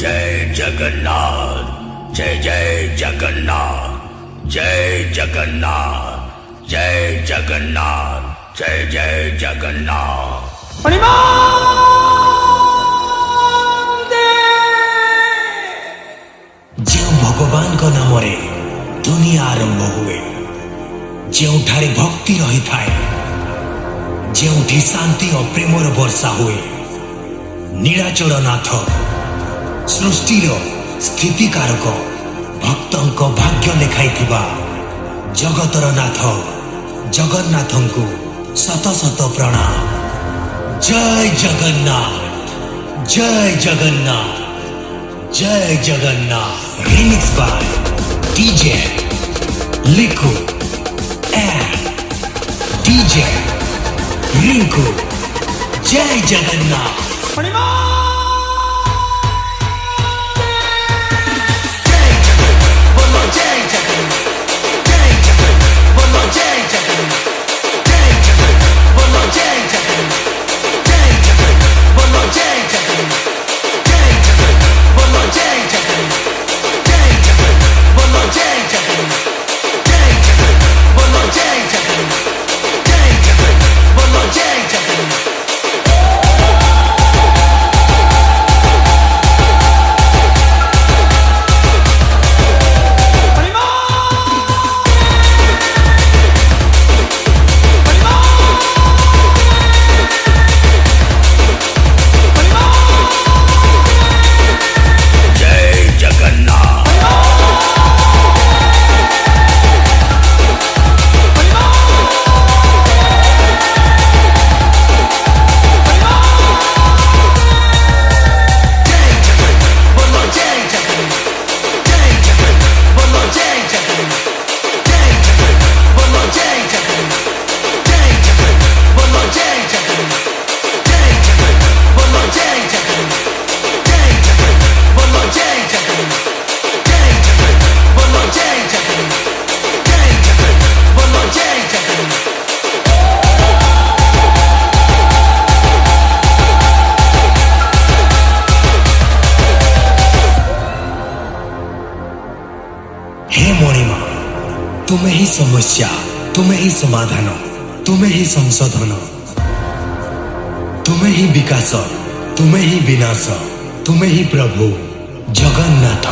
जय जगन्नाथ, जय जय जगन्नाथ, जय जगन्नाथ, जय जगन्नाथ, जय जय जगन्नाथ। जो भगवान को नाम रे दुनिया आरंभ हुए, जोठारे भक्ति रही थाए, जोठी शांति और प्रेमर वर्षा हुए, नीलाचल नाथ सृष्टिर स्थितिकारक भक्तों भाग्य लेखाई जगतर नाथ जगन्नाथ को शत शत प्रणाम। जय जगन्नाथ, जय जगन्नाथ, जय जगन्नाथ। रिमिक्स बाय डीजे लिखो एंड डीजे रिंकू। जय जगन्नाथ। हे मोरिमा, तुम्हें ही समस्या, तुम्हें ही समाधान, तुम्हें ही संशोधन, तुम्हें ही विकास, तुम्हें ही विनाश, तुम्हें ही प्रभु जगन्नाथ।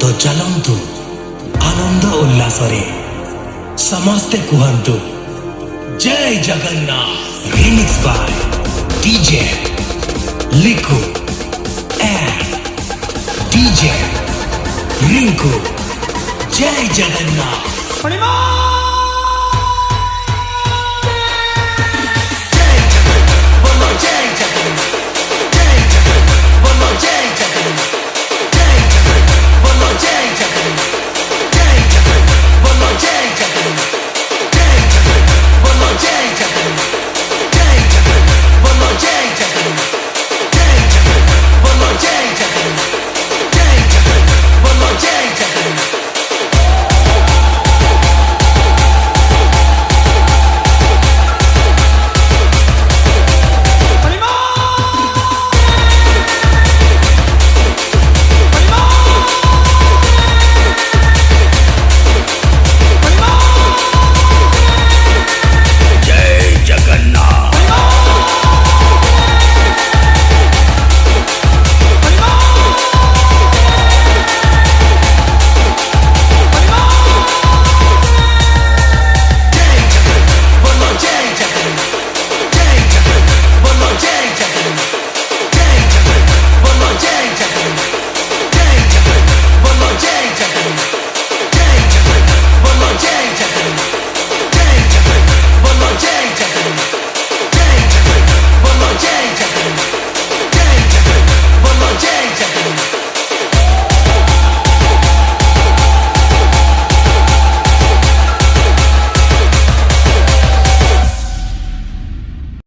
तो चलंतु आनंद उल्लास रे समस्ते कुहंतु जय जगन्नाथ। रिमिक्स बाय डीजे लिखो एंड डीजे रिंकू। जय जगन्नाथ।